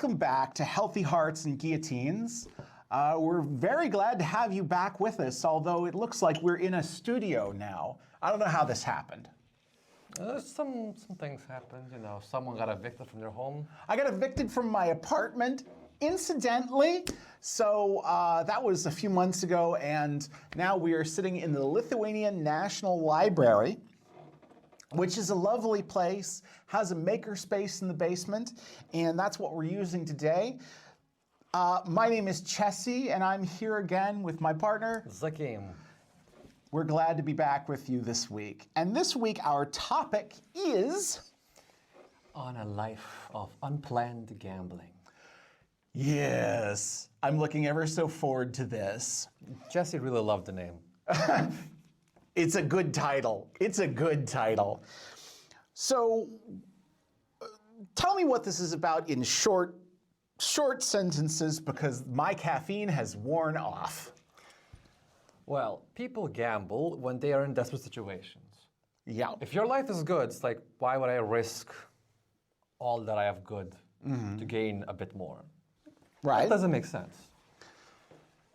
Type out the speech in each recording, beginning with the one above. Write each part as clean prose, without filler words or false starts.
Welcome back to Healthy Hearts and Guillotines. We're very glad to have you back with us, although it looks like we're in a studio now. I don't know how this happened. Some things happened, you know, someone got evicted from their home. I got evicted from my apartment, incidentally. So that was a few months ago, and now we are sitting in the Lithuanian National Library, which is a lovely place, has a makerspace in the basement, and that's what we're using today. My name is Chessie, and I'm here again with my partner, Zakim. We're glad to be back with you this week. And this week, our topic is... On a life of unplanned gambling. Yes, I'm looking ever so forward to this. Jesse really loved the name. It's a good title. It's a good title. So, tell me what this is about in short sentences, because my caffeine has worn off. Well, people gamble when they are in desperate situations. Yeah. If your life is good, it's like, why would I risk all that I have good to gain a bit more? Right. That doesn't make sense.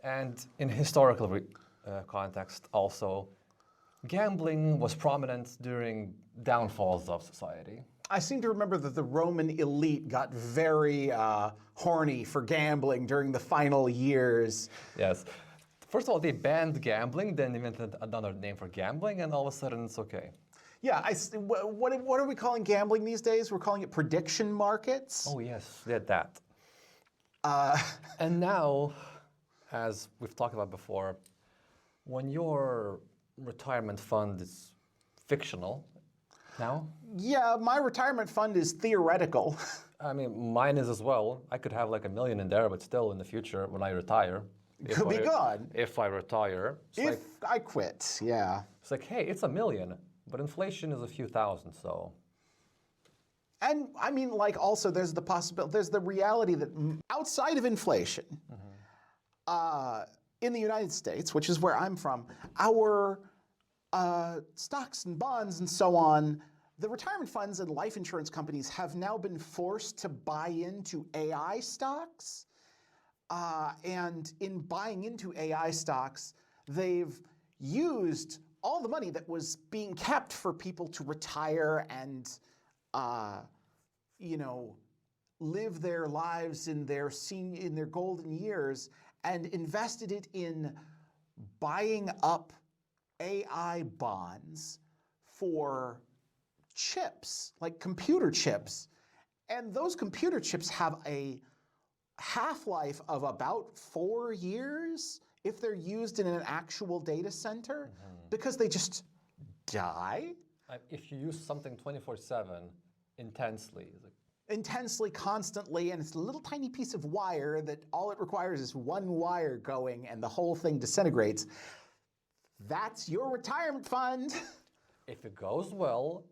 And in historical context also, gambling was prominent during downfalls of society. I seem to remember that the Roman elite got very horny for gambling during the final years. Yes. First of all, they banned gambling, then invented another name for gambling, and all of a sudden it's okay. Yeah, what are we calling gambling these days? We're calling it prediction markets. Oh yes, they had that. And now, as we've talked about before, when your retirement fund is fictional now. Yeah, my retirement fund is theoretical. I mean, mine is as well. I could have like $1 million in there, but still in the future when I retire. Could be good. If I retire. If I quit, yeah. It's like, hey, it's $1 million, but inflation is a few thousand, so. And I mean, like, also there's the possibility, there's the reality that outside of inflation, in the United States, which is where I'm from, our stocks and bonds and so on, the retirement funds and life insurance companies have now been forced to buy into AI stocks. And in buying into AI stocks, they've used all the money that was being kept for people to retire and, you know, live their lives in their golden years, and invested it in buying up AI bonds for chips, like computer chips. And those computer chips have a half-life of about 4 years if they're used in an actual data center, because they just die. If you use something 24/7 intensely. Intensely, constantly, and it's a little tiny piece of wire that all it requires is one wire going and the whole thing disintegrates. That's your retirement fund. If it goes well,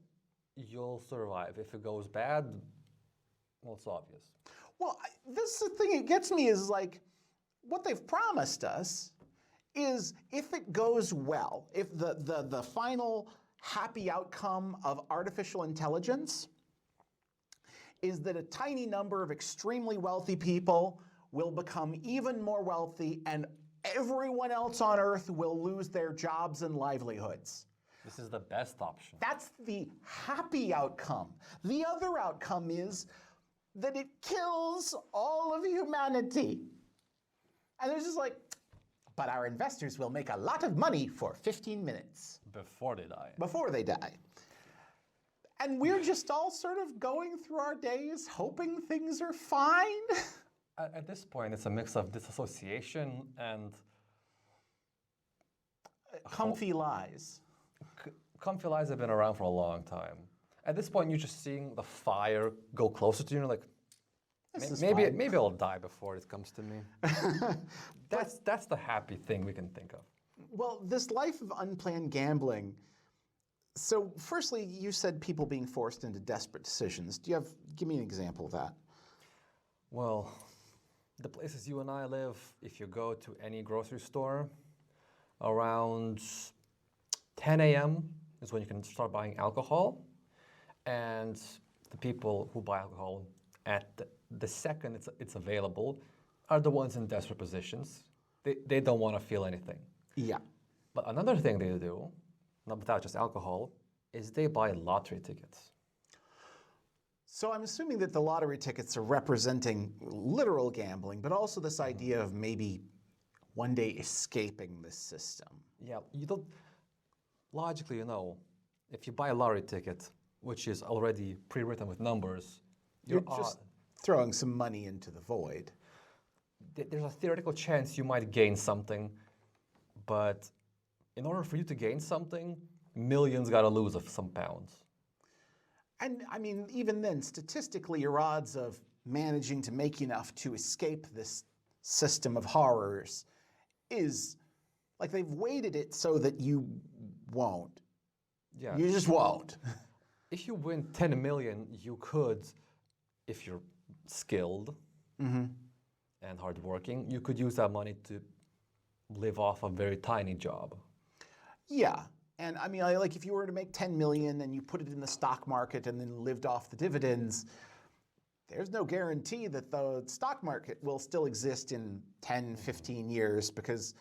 you'll survive. If it goes bad, well, it's obvious. Well, this is the thing that gets me is like, what they've promised us is if it goes well, if the final happy outcome of artificial intelligence is that a tiny number of extremely wealthy people will become even more wealthy and everyone else on Earth will lose their jobs and livelihoods. This is the best option. That's the happy outcome. The other outcome is that it kills all of humanity. And it's just like, but our investors will make a lot of money for 15 minutes. Before they die. Before they die. And we're just all sort of going through our days hoping things are fine. At this point, it's a mix of disassociation and... Comfy lies. Comfy lies have been around for a long time. At this point, you're just seeing the fire go closer to you, and you're like, maybe I'll die before it comes to me. That's the happy thing we can think of. Well, this life of unplanned gambling. So, firstly, you said people being forced into desperate decisions. Give me an example of that. Well, the places you and I live, if you go to any grocery store, around 10 a.m. is when you can start buying alcohol. And the people who buy alcohol at the second it's available are the ones in desperate positions. They don't want to feel anything. Yeah. But another thing they do, not without just alcohol, is they buy lottery tickets. So I'm assuming that the lottery tickets are representing literal gambling, but also this idea of maybe one day escaping this system. Yeah, you don't. Logically, if you buy a lottery ticket, which is already pre-written with numbers, You're just throwing some money into the void. There's a theoretical chance you might gain something, but in order for you to gain something, millions got to lose of some pounds. And I mean, even then, statistically, your odds of managing to make enough to escape this system of horrors is like they've weighted it so that you won't. Yeah. You just won't. If you win 10 million, you could, if you're skilled and hardworking, you could use that money to live off a very tiny job. Yeah. And I mean, like if you were to make 10 million and you put it in the stock market and then lived off the dividends, there's no guarantee that the stock market will still exist in 10, 15 years because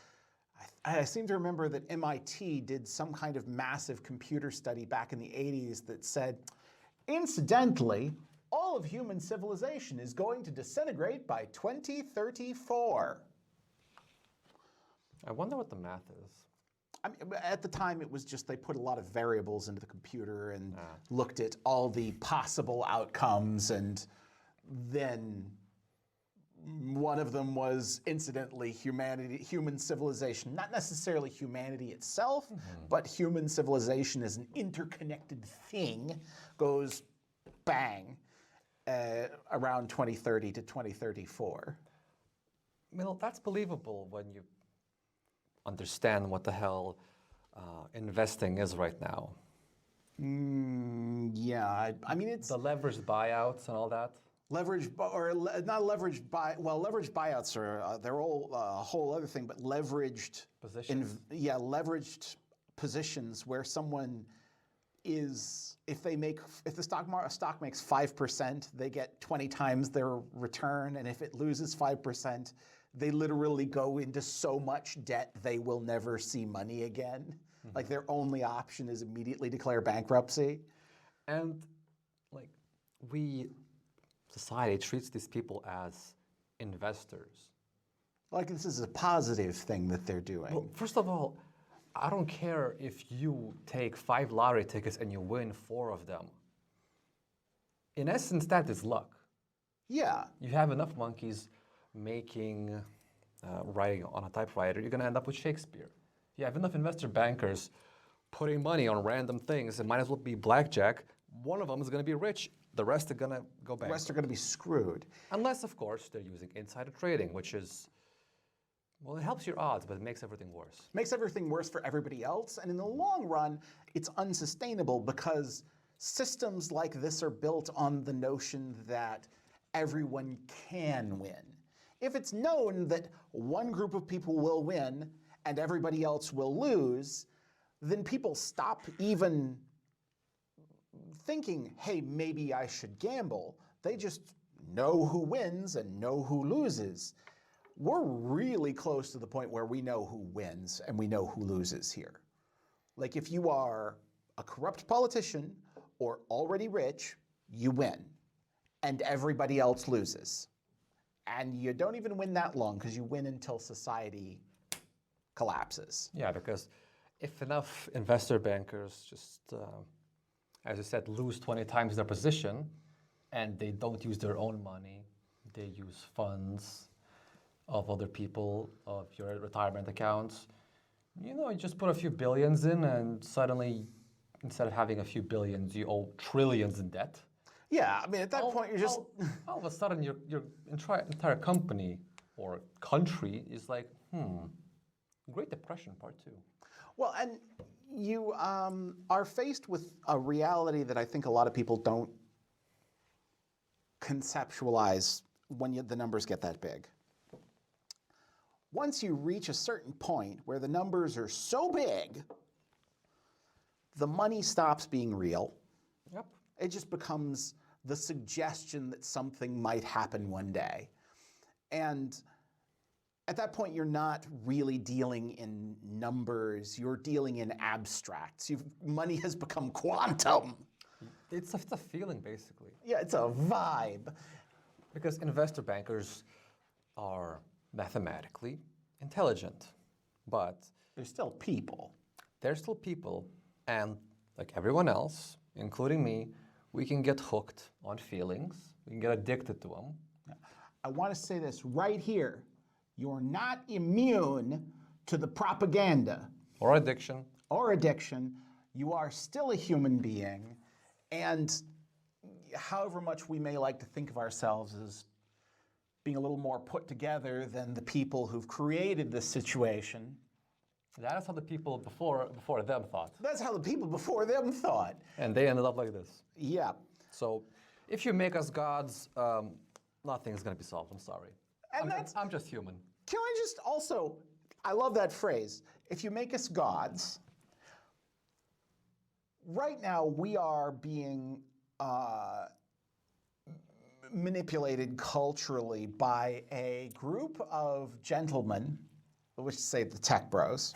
I seem to remember that MIT did some kind of massive computer study back in the 80s that said, incidentally, all of human civilization is going to disintegrate by 2034. I wonder what the math is. I mean, at the time, it was just they put a lot of variables into the computer and looked at all the possible outcomes, and then one of them was, incidentally, human civilization. Not necessarily humanity itself, but human civilization as an interconnected thing goes bang around 2030 to 2034. Well, that's believable when you understand what the hell investing is right now. Yeah, I mean it's the leveraged buyouts and all that. Leveraged buyouts are they're all a whole other thing, but leveraged Positions? leveraged positions where someone is if the stock makes 5%, they get 20 times their return, and if it loses 5%. They literally go into so much debt they will never see money again. Like their only option is immediately declare bankruptcy. And like society treats these people as investors. Like this is a positive thing that they're doing. Well, first of all, I don't care if you take 5 lottery tickets and you win 4 of them. In essence, that is luck. Yeah. You have enough monkeys writing on a typewriter, you're going to end up with Shakespeare. You have enough investor bankers putting money on random things. It might as well be blackjack. One of them is going to be rich. The rest are going to go bankrupt. The rest are going to be screwed. Unless, of course, they're using insider trading, which is, well, it helps your odds, but it makes everything worse. Makes everything worse for everybody else. And in the long run, it's unsustainable because systems like this are built on the notion that everyone can win. If it's known that one group of people will win and everybody else will lose, then people stop even thinking, hey, maybe I should gamble. They just know who wins and know who loses. We're really close to the point where we know who wins and we know who loses here. Like if you are a corrupt politician or already rich, you win and everybody else loses. And you don't even win that long because you win until society collapses. Yeah, because if enough investor bankers just, as I said, lose 20 times their position and they don't use their own money, they use funds of other people, of your retirement accounts, you just put a few billions in and suddenly, instead of having a few billions, you owe trillions in debt. Yeah, I mean, at that point, you're just... All of a sudden, your entire company or country is like, Great Depression Part 2. Well, and you are faced with a reality that I think a lot of people don't conceptualize when the numbers get that big. Once you reach a certain point where the numbers are so big, the money stops being real. Yep. It just becomes the suggestion that something might happen one day. And at that point, you're not really dealing in numbers, you're dealing in abstracts. Money has become quantum. It's a feeling, basically. Yeah, it's a vibe. Because investor bankers are mathematically intelligent, but They're still people. they're still people, and like everyone else, including me, we can get hooked on feelings, we can get addicted to them. I want to say this right here. You're not immune to the propaganda Or addiction. or addiction. You are still a human being. And however much we may like to think of ourselves as being a little more put together than the people who've created this situation, That is how the people before them thought. that's how the people before them thought. And they ended up like this. Yeah. So if you make us gods, nothing's going to be solved. I'm sorry. And I'm just human. Can I just also, I love that phrase, if you make us gods. Right now, we are being manipulated culturally by a group of gentlemen, which say the tech bros,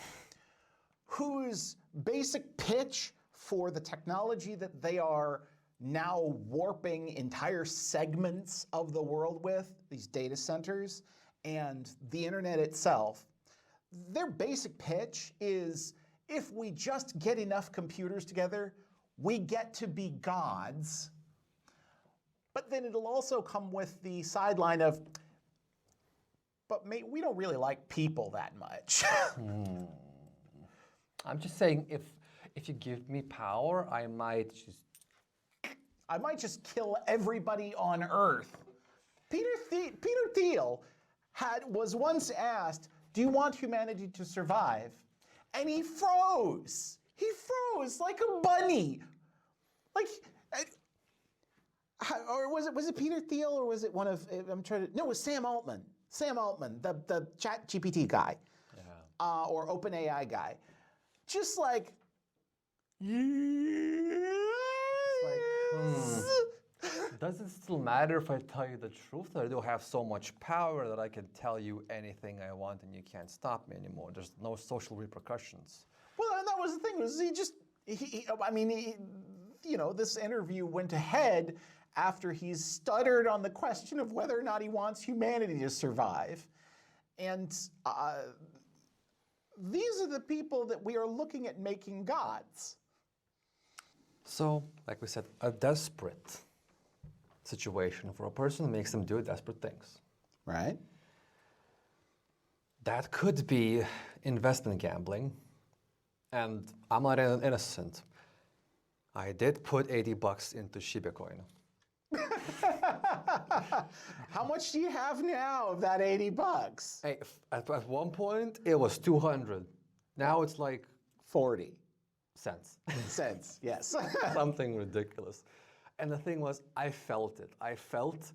whose basic pitch for the technology that they are now warping entire segments of the world with, these data centers and the internet itself, their basic pitch is if we just get enough computers together, we get to be gods. But then it'll also come with the sideline of, but mate, we don't really like people that much. I'm just saying, if you give me power, I might just kill everybody on Earth. Peter Thiel was once asked, do you want humanity to survive? And he froze. He froze like a bunny. Like, or was it Peter Thiel, or was it one of, no, it was Sam Altman. Sam Altman, the Chat GPT guy, or OpenAI guy. Just like, Does it still matter if I tell you the truth? That I do have so much power that I can tell you anything I want and you can't stop me anymore. There's no social repercussions. Well, and that was the thing. Was this interview went ahead after he stuttered on the question of whether or not he wants humanity to survive. And these are the people that we are looking at making gods. So, like we said, a desperate situation for a person makes them do desperate things. Right. That could be investment gambling. And I'm not innocent. I did put $80 into Shiba Coin. How much do you have now of that $80? Hey, at one point, it was 200. Now it's like 40 cents. cents, yes. Something ridiculous. And the thing was, I felt it. I felt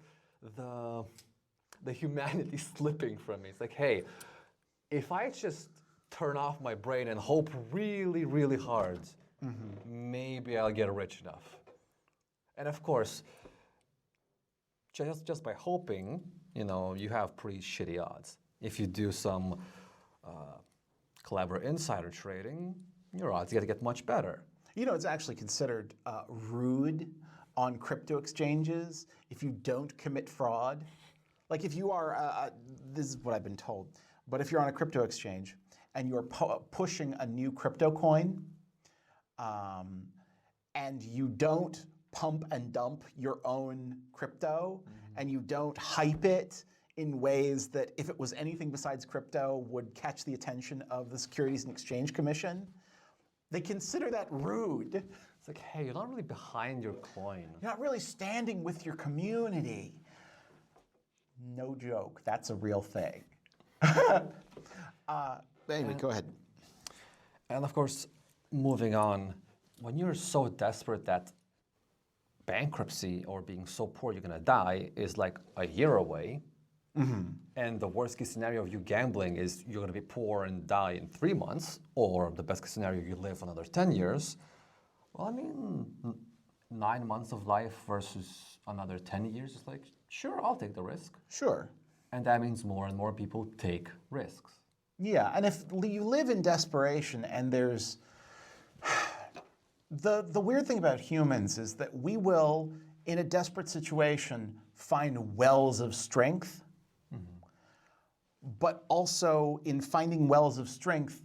the humanity slipping from me. It's like, hey, if I just turn off my brain and hope really, really hard, maybe I'll get rich enough. And of course, just by hoping, you have pretty shitty odds. If you do some clever insider trading, your odds get much better. It's actually considered rude on crypto exchanges if you don't commit fraud. Like if you are, this is what I've been told, but if you're on a crypto exchange and you're pushing a new crypto coin, and you don't pump and dump your own crypto, and you don't hype it in ways that, if it was anything besides crypto, would catch the attention of the Securities and Exchange Commission, they consider that rude. It's like, hey, you're not really behind your coin. You're not really standing with your community. No joke, that's a real thing. Anyway, go ahead. And of course, moving on, when you're so desperate that bankruptcy or being so poor you're gonna die is like a year away, and the worst case scenario of you gambling is you're gonna be poor and die in 3 months, or the best case scenario, you live another 10 years, well, I mean, 9 months of life versus another 10 years, it's like, sure, I'll take the risk. Sure. And that means more and more people take risks. Yeah, and if you live in desperation and there's... The weird thing about humans is that we will, in a desperate situation, find wells of strength, but also in finding wells of strength,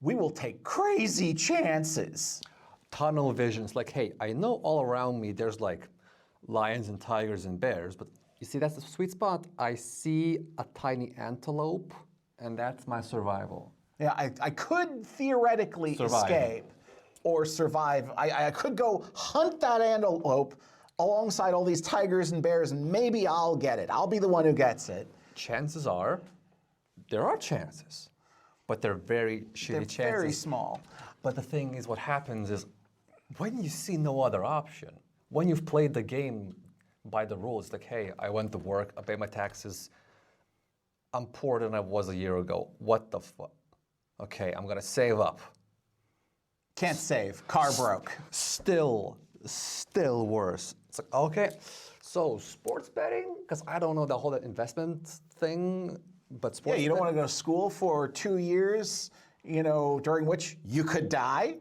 we will take crazy chances. Tunnel visions, like, hey, I know all around me there's like lions and tigers and bears, but you see, that's the sweet spot. I see a tiny antelope, and that's my survival. Yeah, I could theoretically escape or survive. I could go hunt that antelope alongside all these tigers and bears, and maybe I'll get it. I'll be the one who gets it. Chances are, there are chances, but they're very shitty chances. They're very small. But the thing is, what happens is, when you see no other option, when you've played the game by the rules, like, hey, I went to work, I paid my taxes, I'm poorer than I was a year ago. What the fuck? Okay, I'm gonna save up. Can't save. Car broke. Still worse. It's like, okay, so sports betting, because I don't know the whole investment thing, but sports Yeah, you don't want to go to school for 2 years, during which you could die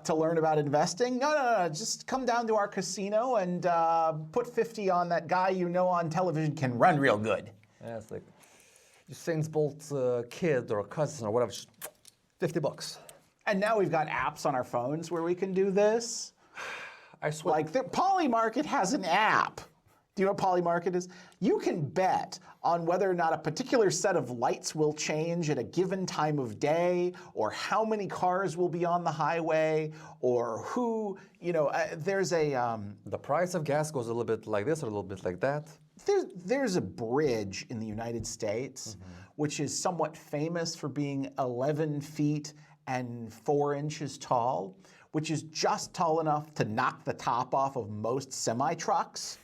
to learn about investing. No. Just come down to our casino and put 50 on that guy on television can run real good. Yeah, it's like Usain Bolt's kid or cousin or whatever, just $50. And now we've got apps on our phones where we can do this. I swear. Like Polymarket has an app. Do you know what Polymarket is? You can bet on whether or not a particular set of lights will change at a given time of day, or how many cars will be on the highway, or who, there's a... The price of gas goes a little bit like this or a little bit like that. There's a bridge in the United States, which is somewhat famous for being 11 feet and 4 inches tall, which is just tall enough to knock the top off of most semi-trucks.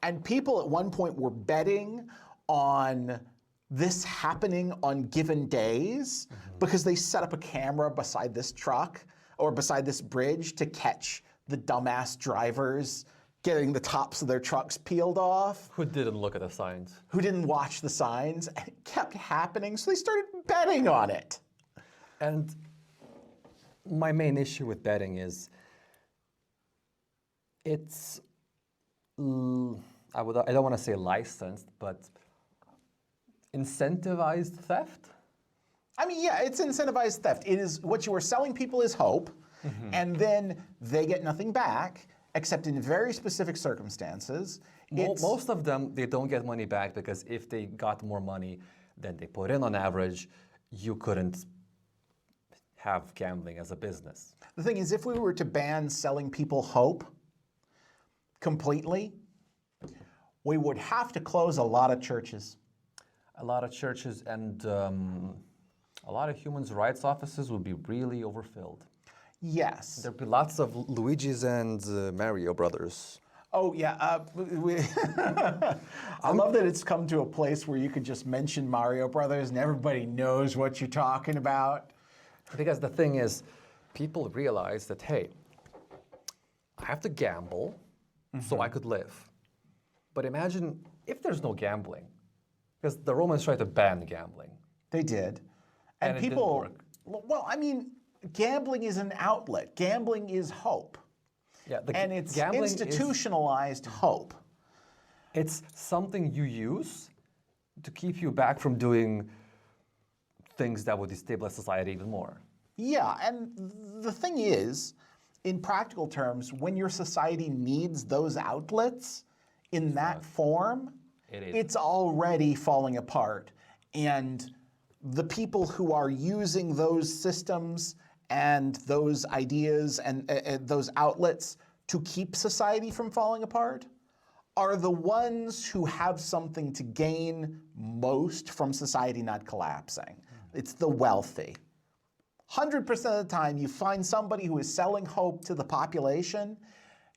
And people at one point were betting on this happening on given days because they set up a camera beside this truck or beside this bridge to catch the dumbass drivers getting the tops of their trucks peeled off. Who didn't look at the signs? Who didn't watch the signs. And it kept happening, so they started betting on it. And my main issue with betting is it's, I don't want to say licensed, but incentivized theft? I mean, yeah, it's incentivized theft. It is what you are selling people is hope, and then they get nothing back, except in very specific circumstances. Most of them, they don't get money back because if they got more money than they put in on average, you couldn't have gambling as a business. The thing is, if we were to ban selling people hope completely, we would have to close a lot of churches. A lot of churches and a lot of human rights offices would be really overfilled. Yes. There'd be lots of Luigi's and Mario brothers. Oh, yeah. I love that it's come to a place where you could just mention Mario Brothers and everybody knows what you're talking about. Because the thing is, people realize that, hey, I have to gamble so I could live. But imagine if there's no gambling, because the Romans tried to ban gambling. They did. And it people, didn't work. Well, I mean, gambling is an outlet. Gambling is hope. Yeah, and it's gambling institutionalized hope. It's something you use to keep you back from doing things that would destabilize society even more. Yeah, and the thing is, in practical terms, when your society needs those outlets in that form, it's already falling apart. And the people who are using those systems and those ideas and those outlets to keep society from falling apart are the ones who have something to gain most from society not collapsing. It's the wealthy. 100% of the time you find somebody who is selling hope to the population,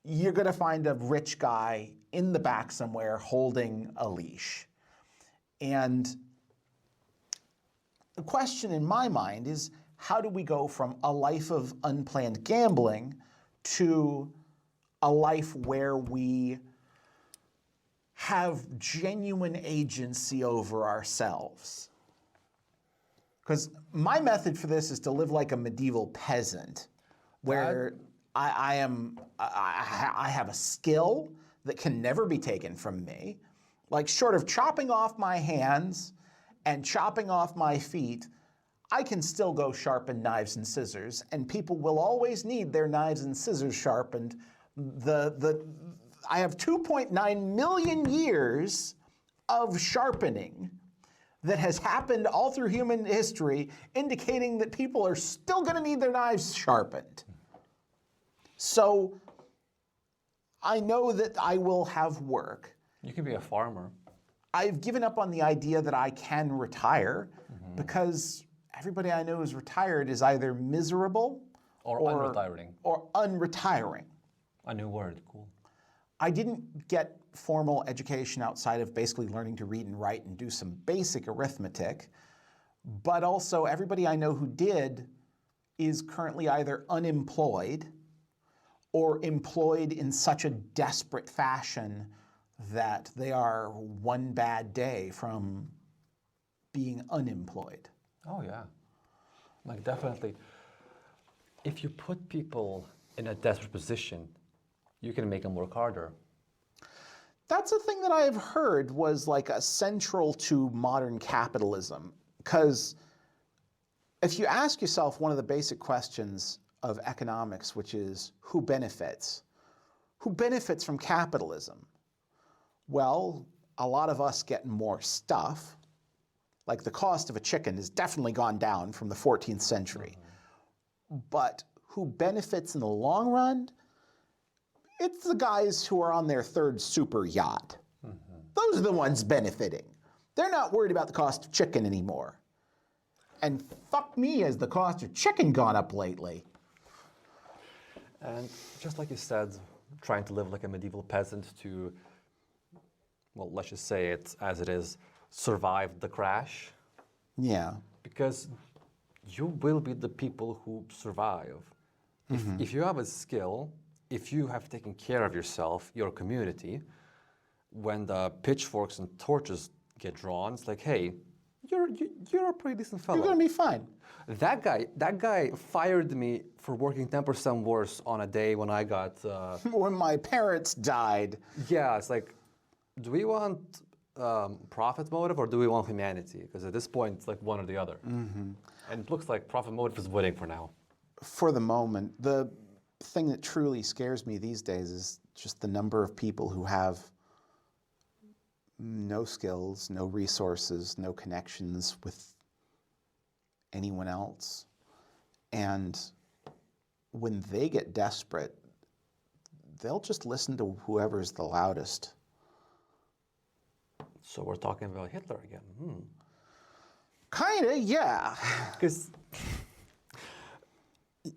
you're going to find a rich guy in the back somewhere holding a leash. And the question in my mind is, how do we go from a life of unplanned gambling to a life where we have genuine agency over ourselves. Because my method for this is to live like a medieval peasant, where I have a skill that can never be taken from me. Like, short of chopping off my hands and chopping off my feet, I can still go sharpen knives and scissors, and people will always need their knives and scissors sharpened. I have 2.9 million years of sharpening that has happened all through human history, indicating that people are still going to need their knives sharpened. So I know that I will have work. You can be a farmer. I've given up on the idea that I can retire because everybody I know who's retired is either miserable or unretiring. Or unretiring. A new word, cool. I didn't get formal education outside of basically learning to read and write and do some basic arithmetic, but also everybody I know who did is currently either unemployed or employed in such a desperate fashion that they are one bad day from being unemployed. Oh yeah, like definitely. If you put people in a desperate position, you can make them work harder. That's a thing that I've heard was like a central to modern capitalism. Because if you ask yourself one of the basic questions of economics, which is who benefits? Who benefits from capitalism? Well, a lot of us get more stuff. Like the cost of a chicken has definitely gone down from the 14th century. But who benefits in the long run? It's the guys who are on their third super yacht. Those are the ones benefiting. They're not worried about the cost of chicken anymore. And fuck me, has the cost of chicken gone up lately. And just like you said, trying to live like a medieval peasant to, well, let's just say it as it is, survive the crash. Yeah. Because you will be the people who survive. If you have a skill, if you have taken care of yourself, your community, when the pitchforks and torches get drawn, it's like, hey, you're a pretty decent fellow. You're gonna be fine. That guy fired me for working 10% worse on a day when I got. When my parents died. Yeah, it's like, do we want profit motive or do we want humanity? Because at this point, it's like one or the other. And it looks like profit motive is winning for now. For the moment, the thing that truly scares me these days is just the number of people who have no skills, no resources, no connections with anyone else. And when they get desperate, they'll just listen to whoever's the loudest. So we're talking about Hitler again. Kinda, yeah. Because,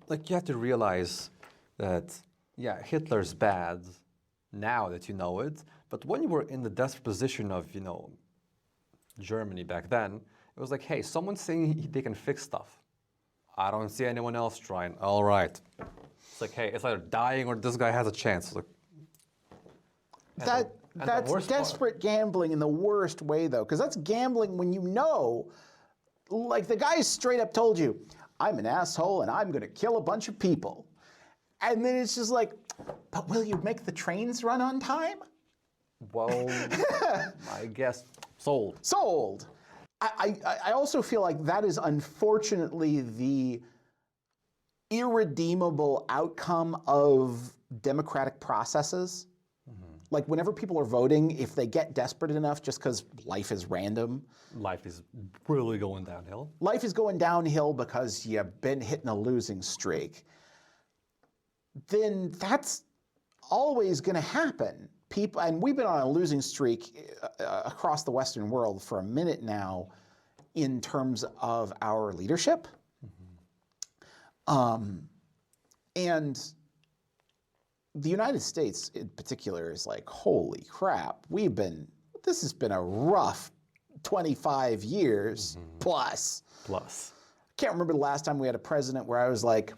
like, you have to realize that, yeah, Hitler's bad now that you know it, but when you were in the desperate position of, you know, Germany back then, it was like, hey, someone's saying they can fix stuff. I don't see anyone else trying. All right. It's like, hey, it's either dying or this guy has a chance. Like, That's desperate gambling in the worst way, though, because that's gambling when you know, like the guy straight up told you, I'm an asshole and I'm going to kill a bunch of people. And then it's just like, but will you make the trains run on time? Well, I guess sold. Sold. I also feel like that is unfortunately the irredeemable outcome of democratic processes. Like whenever people are voting, if they get desperate enough just because life is random. Life is really going downhill. Life is going downhill because you've been hitting a losing streak. Then that's always going to happen. People, and we've been on a losing streak across the Western world for a minute now in terms of our leadership. And the United States in particular is like, holy crap, this has been a rough 25 years plus. I can't remember the last time we had a president where I was like,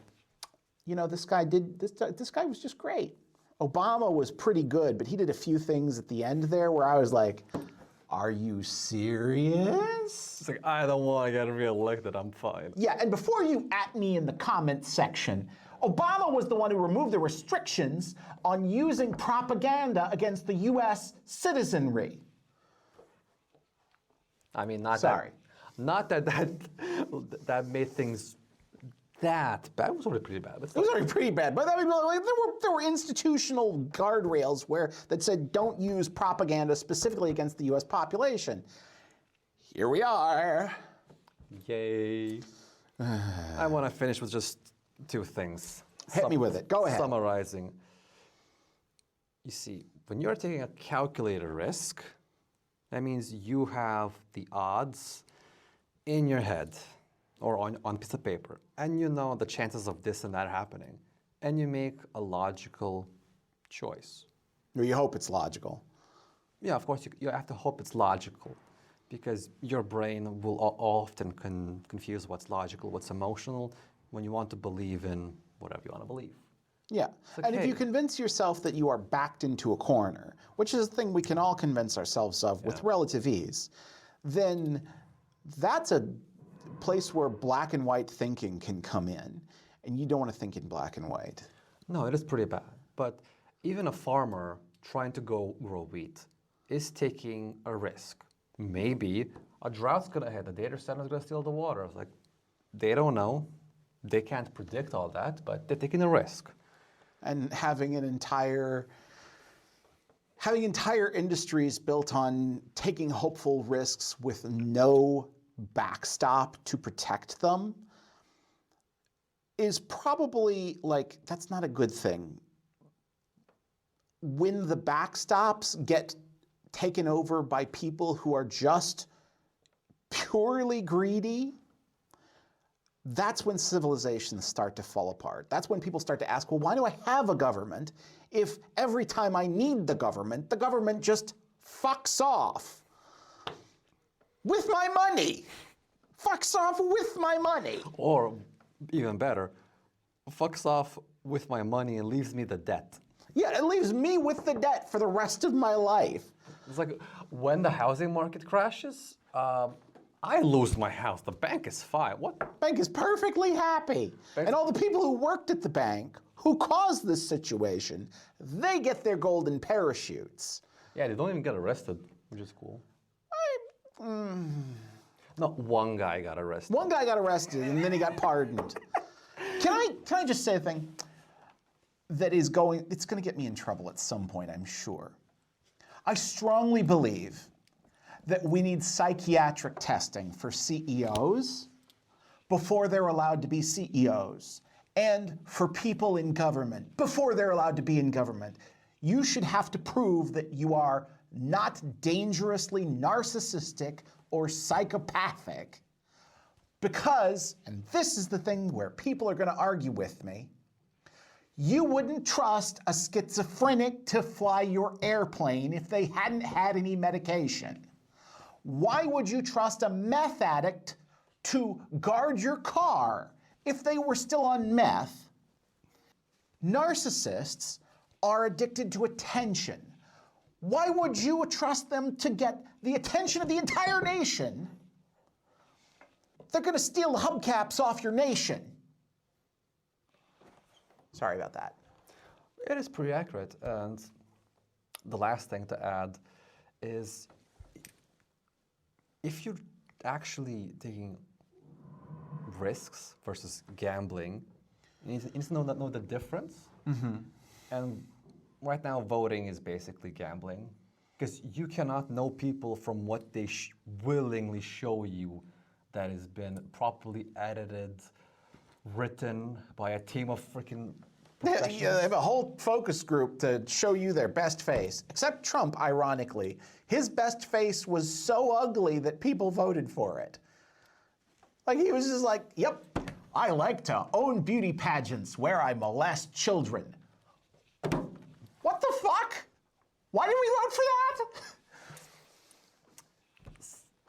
you know, this guy was just great. Obama was pretty good, but he did a few things at the end there where I was like, are you serious? It's like, I don't want to get reelected, I'm fine. Yeah, and before you at me in the comments section, Obama was the one who removed the restrictions on using propaganda against the US citizenry. I mean, Sorry. Not that made things that bad. It was already pretty bad. It was already pretty bad, but I mean, like, there were institutional guardrails that said don't use propaganda specifically against the U.S. population. Here we are. Yay. I want to finish with just two things. Hit me with it. Go ahead. Summarizing. You see, when you're taking a calculated risk, that means you have the odds in your head or on a piece of paper, and you know the chances of this and that happening, and you make a logical choice. Or you hope it's logical. Yeah, of course, you have to hope it's logical, because your brain will often confuse what's logical, what's emotional, when you want to believe in whatever you want to believe. Yeah, like, and if hey. you convince yourself that you are backed into a corner, which is a thing we can all convince ourselves of with relative ease, then that's a place where black and white thinking can come in, and you don't want to think in black and white. No, it is pretty bad. But even a farmer trying to grow wheat is taking a risk. Maybe a drought's going to hit, the data center is going to steal the water. It's like, they don't know. They can't predict all that, but they're taking a risk. And having entire industries built on taking hopeful risks with no backstop to protect them is probably, like, that's not a good thing. When the backstops get taken over by people who are just purely greedy, that's when civilizations start to fall apart. That's when people start to ask, well, why do I have a government if every time I need the government just fucks off with my money? Fucks off with my money. Or, even better, fucks off with my money and leaves me the debt. Yeah, it leaves me with the debt for the rest of my life. It's like, when the housing market crashes, I lose my house. The bank is fine. What? Bank is perfectly happy. And all the people who worked at the bank, who caused this situation, they get their golden parachutes. Yeah, they don't even get arrested, which is cool. No, one guy got arrested. One guy got arrested and then he got pardoned. Can I just say a thing that it's going to get me in trouble at some point, I'm sure. I strongly believe that we need psychiatric testing for CEOs before they're allowed to be CEOs, and for people in government before they're allowed to be in government. You should have to prove that you are not dangerously narcissistic or psychopathic, because, and this is the thing where people are going to argue with me, you wouldn't trust a schizophrenic to fly your airplane if they hadn't had any medication. Why would you trust a meth addict to guard your car if they were still on meth? Narcissists are addicted to attention. Why would you trust them to get the attention of the entire nation? They're going to steal the hubcaps off your nation. Sorry about that. It is pretty accurate. And the last thing to add is, if you're actually taking risks versus gambling, you need to know the difference. Mm-hmm. And right now, voting is basically gambling, because you cannot know people from what they willingly show you that has been properly edited, written by a team of freaking professionals. Yeah, they have a whole focus group to show you their best face. Except Trump, ironically. His best face was so ugly that people voted for it. Like, he was just like, yep, I like to own beauty pageants where I molest children. What the fuck? Why did we vote for that?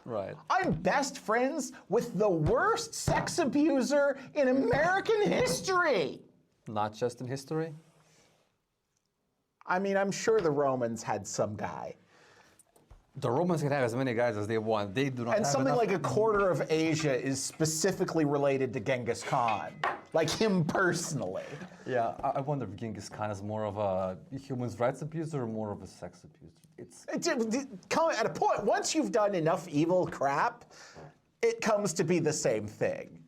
Right. I'm best friends with the worst sex abuser in American history. Not just in history. I mean, I'm sure the Romans had some guy. The Romans can have as many guys as they want. They do not And have something enough. like a quarter of Asia is specifically related to Genghis Khan, like him personally. Yeah, I wonder if Genghis Khan is more of a human rights abuser or more of a sex abuser. At a point, once you've done enough evil crap, it comes to be the same thing.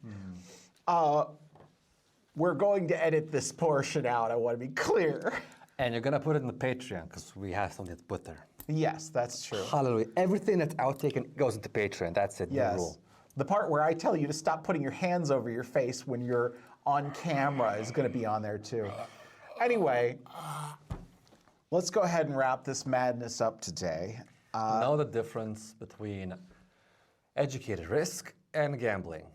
We're going to edit this portion out, I want to be clear. And you're gonna put it in the Patreon because we have something to put there. Yes, that's true. Hallelujah. Everything that's outtaken goes into Patreon. That's it. Yes. The rule. The part where I tell you to stop putting your hands over your face when you're on camera is going to be on there too. Anyway, let's go ahead and wrap this madness up today. Know the difference between educated risk and gambling.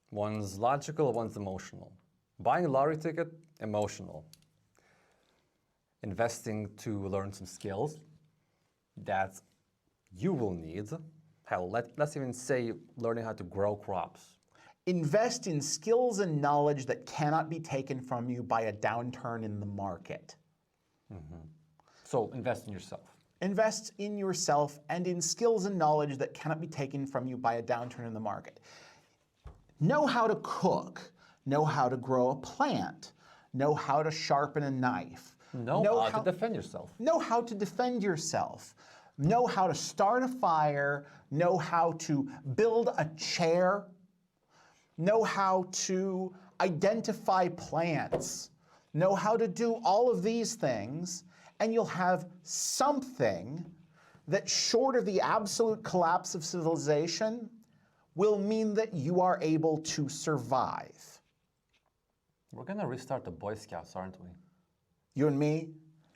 One's logical, one's emotional. Buying a lottery ticket, emotional. Investing to learn some skills that you will need. Hell, let's even say learning how to grow crops. Invest in skills and knowledge that cannot be taken from you by a downturn in the market. So invest in yourself. Invest in yourself and in skills and knowledge that cannot be taken from you by a downturn in the market. Know how to cook. Know how to grow a plant. Know how to sharpen a knife. Know how to defend yourself. Know how to defend yourself. Know how to start a fire. Know how to build a chair. Know how to identify plants. Know how to do all of these things, and you'll have something that, short of the absolute collapse of civilization, will mean that you are able to survive. We're gonna restart the Boy Scouts, aren't we? You and me?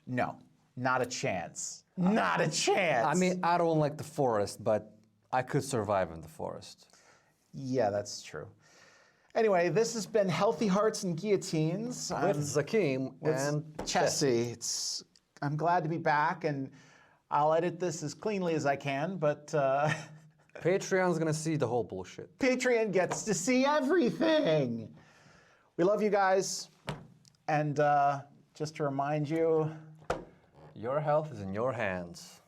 No, not a chance. Not a chance. I mean, I don't like the forest, but I could survive in the forest. Yeah, that's true. Anyway, this has been Healthy Hearts and Guillotines. With Zakim and Chessie. I'm glad to be back, and I'll edit this as cleanly as I can, but Patreon's gonna see the whole bullshit. Patreon gets to see everything. We love you guys, and just to remind you, Your health is in your hands.